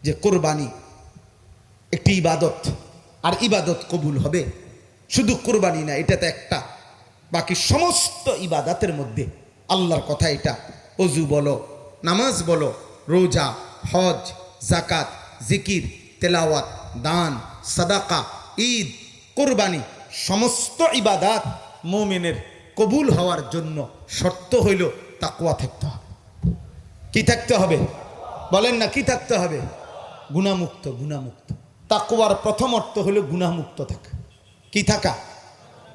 যে কোরবানি একটি ইবাদত, আর ইবাদত কবুল হবে শুধু কোরবানি না, এটা তো একটা, বাকি সমস্ত ইবাদতের মধ্যে আল্লাহর কথা এটা। অজু বলো, নামাজ বলো, রোজা, হজ, জাকাত, জিকির, তেলাওয়াত, দান, সাদাকা, ঈদ, কোরবানি, সমস্ত ইবাদাত মুমিনের কবুল হওয়ার জন্য শর্ত হইল তাকওয়া থাকতে হবে। কি থাকতে হবে বলেন না, কি থাকতে হবে? গুনাহমুক্ত। গুনাহমুক্ত তাকওয়ার প্রথম অর্থ হলো গুনাহমুক্ত থাকা। কি থাকা?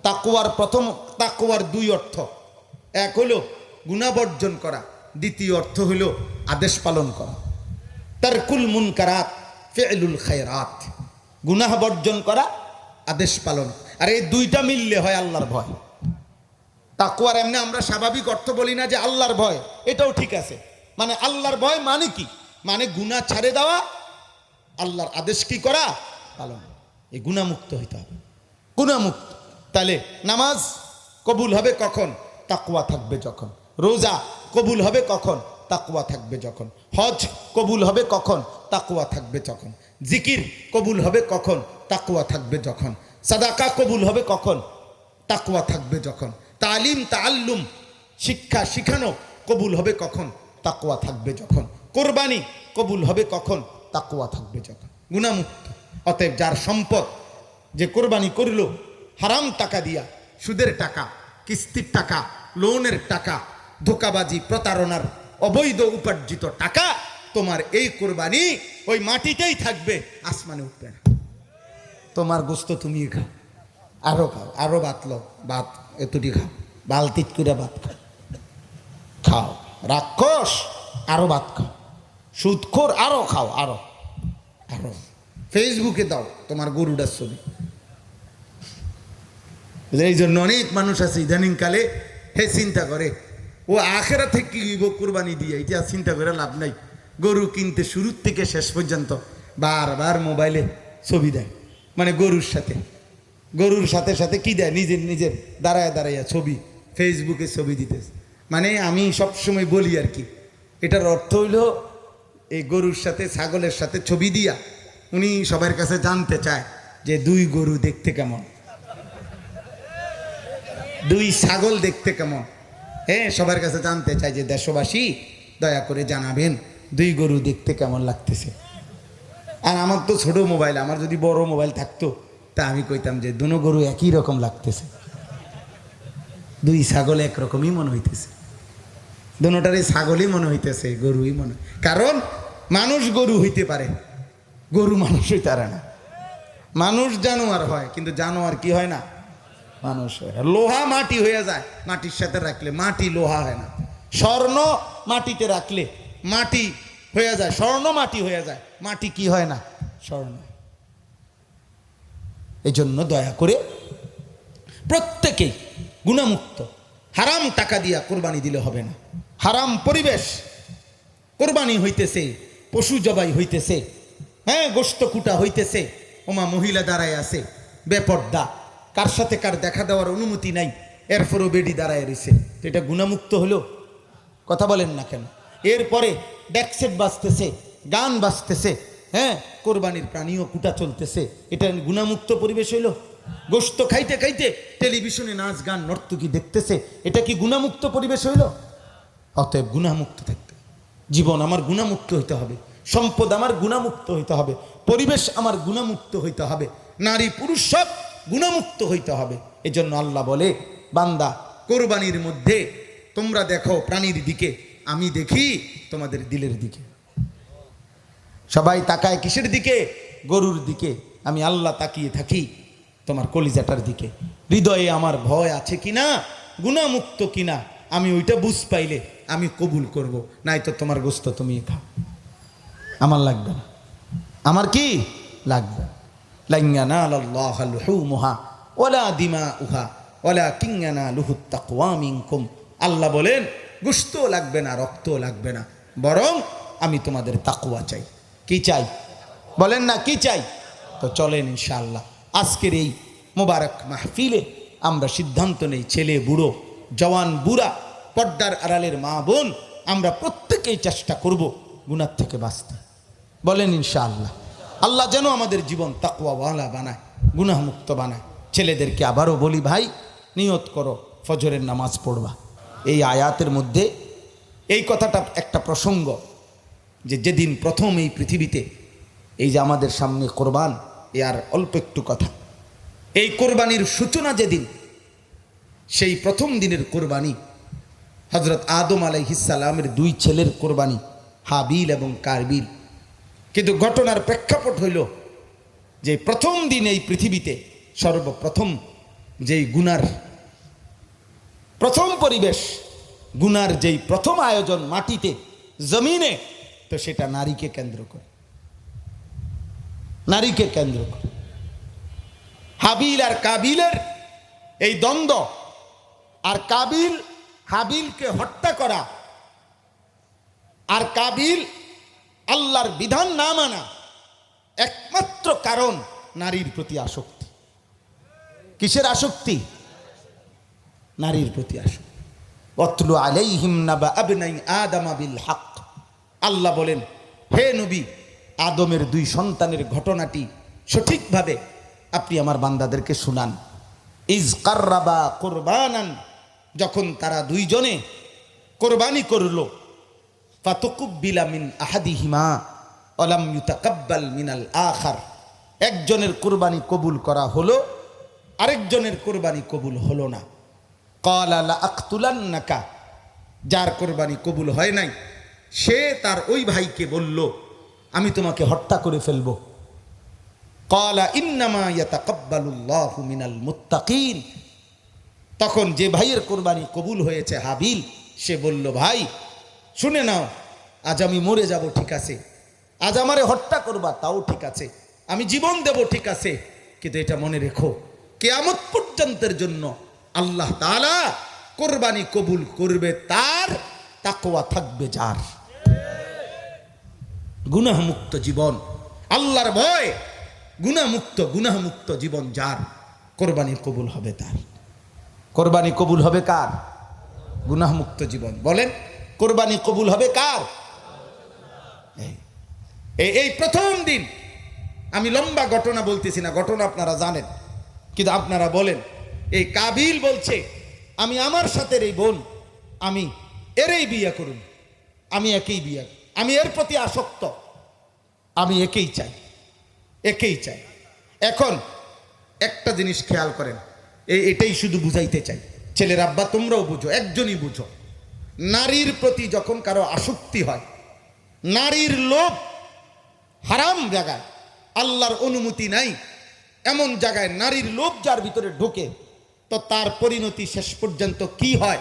তাকওয়ার প্রথম, তাকওয়ার দুই অর্থ, এক হলো গুনাহ বর্জন করা, দ্বিতীয় অর্থ হলো আদেশ পালন করা। তারকুল মুনকারাত ফি'লুল খায়রাত, গুনাহ বর্জন করা, আদেশ পালন, আর এই দুইটা মিললে হয় আল্লাহর ভয়। তাকওয়ার এমনি আমরা স্বাভাবিক অর্থ বলি না যে আল্লাহর ভয়, এটাও ঠিক আছে, মানে আল্লাহর ভয় মানে কি, মানে গুনাহ ছাড়ে দেওয়া, আল্লাহর আদেশ কি করা, পালন। এই গুনাহমুক্ত হইতে হবে, গুনাহমুক্ত। তাহলে নামাজ কবুল হবে কখন? তাকওয়া থাকবে যখন। রোজা কবুল হবে কখন? তাকওয়া থাকবে যখন। হজ কবুল হবে কখন? তাকওয়া থাকবে যখন। জিকির কবুল হবে কখন? তাকওয়া থাকবে যখন। সাদাকা কবুল হবে কখন? তাকওয়া থাকবে যখন। তালিম তাআল্লুম, শিক্ষা শিখানো কবুল হবে কখন? তাকওয়া থাকবে যখন। কোরবানি কবুল হবে কখন? তাকওয়া থাকবে যখন। গুনাহমুক্ত। অতএব যার সম্পদ, যে কোরবানি করলো হারাম টাকা দিয়া, সুদের টাকা, কিস্তির টাকা, লোনের টাকা, ধোকাবাজি, প্রতারণার অবৈধ উপার্জিত টাকা, তোমার এই কোরবানি ওই মাটিতেই থাকবে, আসমানে উঠবে না। তোমার গোস্ত তুমি খাও, আরো খাও, আরো বাতলো ভাত, এতটি খাও, বালতিত করে ভাত খাও, খাও রাক্ষস, আরো ভাত খাও, সুদখোর আরো খাও, আরো আরো ফেসবুকে দাও তোমার গরুটার ছবি। এই জন্য অনেক মানুষ আছে ইদানিংকালে হে চিন্তা করে ও আখেরা থেকে কি কোরবানি দিয়ে, এটা চিন্তা করে লাভ নাই। গরু কিনতে শুরুর থেকে শেষ পর্যন্ত বারবার মোবাইলে ছবি দেয়, মানে গরুর সাথে সাথে কি দেয়, নিজের দাঁড়াইয়া ছবি, ফেসবুকে ছবি দিতেছে। মানে আমি সবসময় বলি আর কি, এটার অর্থ হইল এই গরুর সাথে ছাগলের সাথে ছবি দিয়া উনি সবার কাছে জানতে চায় যে দুই গরু দেখতে কেমন, দুই ছাগল দেখতে কেমন। হ্যাঁ, সবার কাছে জানতে চায় যে দেশবাসী দয়া করে জানাবেন দুই গরু দেখতে কেমন লাগতেছে। আর আমার তো ছোট মোবাইল, আমার যদি বড় মোবাইল থাকতো তা আমি কইতাম যে দুনো গরু একই রকম লাগতেছে, দুই ছাগল একরকমই মনে হইতেছে, দুটারই ছাগলই মনে হইতেছে, গরুই মনে। কারণ মানুষ গরু হইতে পারে, গরু মানুষ হইতে পারে না। মানুষ জানোয়ার হয়, কিন্তু জানোয়ার কি হয় না, মানুষ হয়। লোহা মাটি হয়ে যায় মাটির সাথে রাখলে, মাটি লোহা হয় না। স্বর্ণ মাটিতে রাখলে মাটি হয়ে যায়, স্বর্ণ মাটি হয়ে যায়, মাটি কি হয় না, স্বর্ণ। এই জন্য দয়া করে প্রত্যেকেই গুনাহমুক্ত, হারাম টাকা দিয়া কোরবানি দিলে হবে না। হারাম পরিবেশ, কোরবানি হইতেছে, পশু জবাই হইতেছে, হ্যাঁ গোশত কুটা হইতেছে, ওমা মহিলা দাঁড়ায় আছে বেপর্দা, কার সাথে কার দেখা দেওয়ার অনুমতি নাই, এরপরও বেডি দাঁড়ায় রয়েছে, এটা গুনাহমুক্ত হলো? কথা বলেন না কেন? এরপরে ডেকসেট বাজতেছে, গান বাজতেছে, হ্যাঁ কোরবানির প্রাণীও কুটা চলতেছে, এটা গুনাহমুক্ত পরিবেশ হইল? গোশত খাইতে খাইতে টেলিভিশনে নাচ গান নর্তকী দেখতেছে, এটা কি গুনাহমুক্ত পরিবেশ হইল? অতএব গুনাহমুক্ত থাকতে, জীবন আমার গুনাহমুক্ত হইতে হবে, সম্পদ আমার গুনাহমুক্ত হইতে হবে, পরিবেশ আমার গুনাহমুক্ত হইতে হবে, নারী পুরুষ সব গুনাহমুক্ত হইতে হবে। এজন্য আল্লাহ বলে, বান্দা কোরবানির মধ্যে তোমরা দেখো প্রাণীর দিকে, আমি দেখি তোমাদের দিলের দিকে। সবাই তাকায় কিসের দিকে? গরুর দিকে। আমি আল্লাহ তাকিয়ে থাকি তোমার কলিজাটার দিকে, হৃদয়ে আমার ভয় আছে কিনা, গুনাহমুক্ত কিনা, আমি ওইটা বুঝ পাইলে আমি কবুল করব, নাই তো তোমার গোস্ত তুমি খাও, আমার লাগবে না। আমার কি লাগবে? লান ইয়ানালাল্লাহা লুহুমুহা ওয়ালা দিমাউহা ওয়ালাকিন ইয়ানালুহুত তাকওয়া মিনকুম। আল্লাহ বলেন গোশত লাগবে না, রক্ত লাগবে না, বরং আমি তোমাদের তাকওয়া চাই। কি চাই বলেন না, কি চাই? তো চলেন ইনশাআল্লাহ আজকের এই মোবারক মাহফিলে আমরা সিদ্ধান্ত নেই, ছেলে বুড়ো জওয়ান বুড়া, পর্দার আড়ালের মা বোন, আমরা প্রত্যেকেই চেষ্টা করব গুনাহ থেকে বাঁচতে। বলেন ইনশাআল্লাহ। আল্লাহ যেন আমাদের জীবন তাকওয়াওয়ালা বানায়, গুনাহমুক্ত বানায়। ছেলেদেরকে আবারও বলি, ভাই নিয়ত করো ফজরের নামাজ পড়বা। এই আয়াতের মধ্যে এই কথাটা একটা প্রসঙ্গ, যে যেদিন প্রথম এই পৃথিবীতে এই যে আমাদের সামনে কোরবান, এ আর অল্প একটু কথা। এই কোরবানির সূচনা যেদিন, সেই প্রথম দিনের কোরবানি হযরত আদম আলাইহিস সালামের দুই ছেলের কোরবানি, হাবিল এবং কারবিল। কিন্তু ঘটনার প্রেক্ষাপট হইল যে প্রথম দিন এই পৃথিবীতে সর্বপ্রথম যেই গুনার প্রথম পরিবেশ, গুনার যেই প্রথম আয়োজন মাটিতে জমিনে, তো সেটা নারীকে কেন্দ্র করে, নারীকে কেন্দ্র করে। হাবিল আর কাবিলের এই দ্বন্দ্ব, আর কাবিল হাবিলকে হত্যা করা, আর কাবিল আল্লাহর বিধান না মানা, একমাত্র কারণ নারীর প্রতি আসক্তি। কিসের আসক্তি? নারীর প্রতি আসক্তি। ওয়াতলু আলাইহিম নাবা আবনাই আদম বিল হক। আল্লাহ বলেন, হে নবী, আদমের দুই সন্তানের ঘটনাটি সঠিকভাবে আপনি আমার বান্দাদেরকে শুনান। ইজ কাররাবা কুরবানান, যখন তারা দুইজনে কোরবানি করলো, ফাতুকুব্বিলা মিন আহাদিহিমা ওয়ালাম ইউতাকাব্বাল মিনাল আখার, একজনের কোরবানি কবুল করা হলো, আরেকজনের কোরবানি কবুল হলো না। ক্বালা লা আকতুলান্নাকা, যার কোরবানি কবুল হয় নাই সে তার ওই ভাইকে বলল, আমি তোমাকে হত্যা করে ফেলব। ক্বালা ইন্নামা ইয়াতাকাব্বালুল্লাহু মিনাল মুত্তাকিন, তখন যে ভাইয়ের কোরবানি কবুল হয়েছে হাবিল, সে বলল, ভাই শুনে নাও, আজ আমি মরে যাব ঠিক আছে, আজ আমারে হত্যা করবা তাও ঠিক আছে, আমি জীবন দেব ঠিক আছে, কিন্তু এটা মনে রেখো, কিয়ামত পর্যন্তের জন্য আল্লাহ তাআলা কোরবানি কবুল করবে তার, তাকওয়া থাকবে যার, গুনাহমুক্ত জীবন, আল্লাহর ভয়, গুনাহমুক্ত জীবন যার, কোরবানি কবুল হবে তার। কোরবানি কবুল হবে কার? গুনাহমুক্ত জীবন। বলেন, কোরবানি কবুল হবে কার? এই প্রথম দিন। আমি লম্বা ঘটনা বলতেছি না, ঘটনা আপনারা জানেন, কিন্তু আপনারা বলেন, এই কাবিল বলছে, আমি আমার সাথে এই বোন, আমি এরই বিয়ে করুন, আমি একেই বিয়ে, আমি এর প্রতি আসক্ত, আমি একেই চাই, একেই চাই। এখন একটা জিনিস খেয়াল করেন, এটাই শুধু বুঝাইতে চাই, ছেলের আব্বা তোমরাও বুঝো, একজনই বুঝো, নারীর প্রতি যখন কারো আসক্তি হয়, নারীর লোভ হারাম জায়গায়, আল্লাহর অনুমতি নাই এমন জায়গায় নারীর লোভ যার ভিতরে ঢোকে, তো তার পরিণতি শেষ পর্যন্ত কি হয়?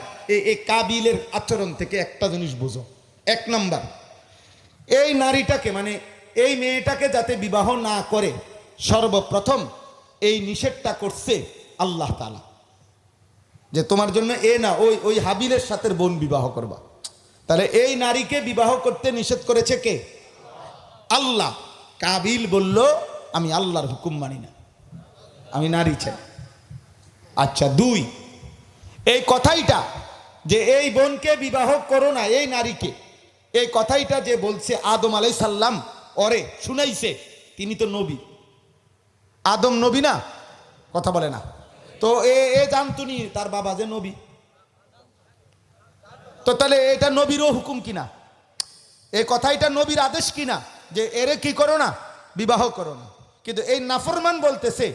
এই কাবিলের আচরণ থেকে একটা জিনিস বুঝো। এক নাম্বার, এই নারীটাকে মানে এই মেয়েটাকে যাতে বিবাহ না করে, সর্বপ্রথম এই নিষেধটা করছে আল্লাহ তাআলা, যে তোমার জন্য এ না ওই হাবিলের সাথে বোন বিবাহ করবা। তাহলে এই নারীকে বিবাহ করতে নিষেধ করেছে কে? আল্লাহ। কাবিল বলল, আমি আল্লাহর হুকুম মানি না, আমি নারী চাই। আচ্ছা, দুই, এই কথাইটা যে এই বোনকে বিবাহ করো না, এই নারীকে, এই কথাইটা যে বলছে আদম আলাইহিস সালাম ওরে শুনাইছে, তিনি তো নবী। আদম নবী না? কথা বলে না তো। এ জানতুনি তার বাবা যে নবী, তো তাহলে এটা নবীরও হুকুম কিনা? এই কথাইটা নবীর আদেশ কিনা যে এরে কি করো না, বিবাহ করো না? কিন্তু এই নাফরমান বলতেছে,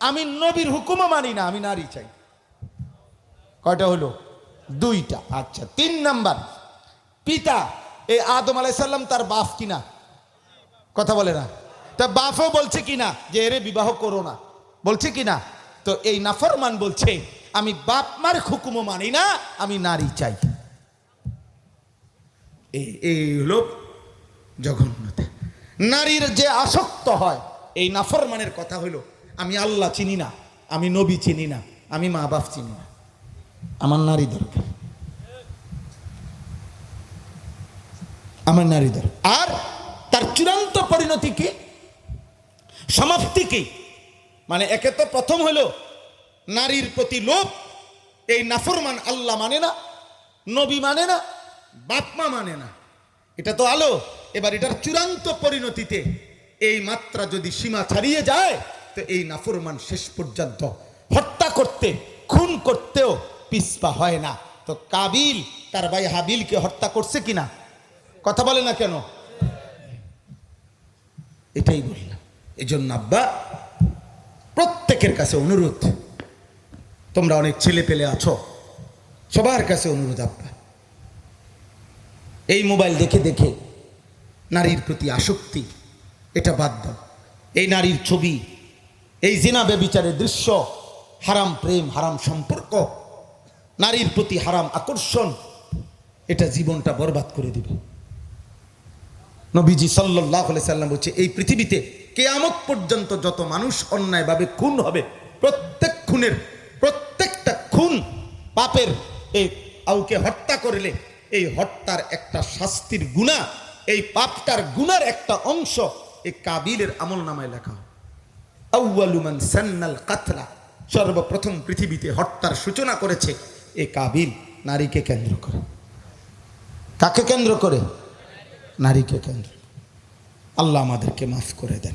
আমি নবীর হুকুমও মানি না, আমি নারী চাই। কয়টা হলো? দুইটা। আচ্ছা, তিন নাম্বার, পিতা এই আদম আলাইহিস সালাম তার বাপ কিনা? কথা বলে না। তা বাপও বলছে কিনা যে এরে বিবাহ করো না, বলছে কিনা? তো এই নাফরমান বলছে, আমি বাপ মার হুকুমও মানি না, আমি নারী চাই। এই হলো জঘন্যতা। নারীর যে আসক্ত হয়, এই নাফরমানের কথা হলো, আমি আল্লাহ চিনি না, আমি নবী চিনি না, আমি মা বাপ চিনি না, আমার নারী দরকার, আমার নারী দরকার। আর তার চূড়ান্ত পরিণতি কি, সমাপ্তি কি? মানে একে তো প্রথম হলো নারীর প্রতি লোভ, এই নাফরমান আল্লাহ মানে না, নবী মানে না, বাপ মা মানে না, এটা তো আলো। এবার এটার চূড়ান্ত পরিণতিতে এই মাত্রা যদি সীমা ছাড়িয়ে যায় তো এই নাফরমান শেষ পর্যন্ত হত্যা করতে, খুন করতেও পিছপা হয় না। তো কাবিল তার ভাই হাবিলকে হত্যা করছে কিনা? কথা বলে না কেন? এটাই বললাম। এই জন্য আব্বা প্রত্যেকের কাছে অনুরোধ, তোমরা অনেক ছেলে পেলে আছো, সবার কাছে অনুরোধ আব্বা, এই মোবাইল দেখে দেখে নারীর প্রতি আসক্তি এটা বাদ দাও। এই নারীর ছবি, এই জিনা ব্যভিচারের দৃশ্য, হারাম প্রেম, হারাম সম্পর্ক, নারীর প্রতি হারাম আকর্ষণ, এটা জীবনটা বরবাদ করে দিবে। নবীজি সাল্লাল্লাহু আলাইহি সাল্লাম বলছে, এই পৃথিবীতে কিয়ামত পর্যন্ত যত মানুষ অন্যায়ভাবে খুন হবে, প্রত্যেক খুনের, প্রত্যেকটা খুন পাপের, এই কাউকে হত্যা করলে এই হত্যার একটা শাস্তির গুনাহ, এই পাপটার গুনার একটা অংশ এই কাবিলের আমল নামায় লেখা হয়। আউয়ালু মান সান্নাল কাতলা, সর্বপ্রথম পৃথিবীতে হত্যার সূচনা করেছে এই কাবিল, নারীকে কেন্দ্র করে। কাকে কেন্দ্র করে? নারীকে কেন্দ্র। আল্লাহ আমাদেরকে মাফ করে দেন।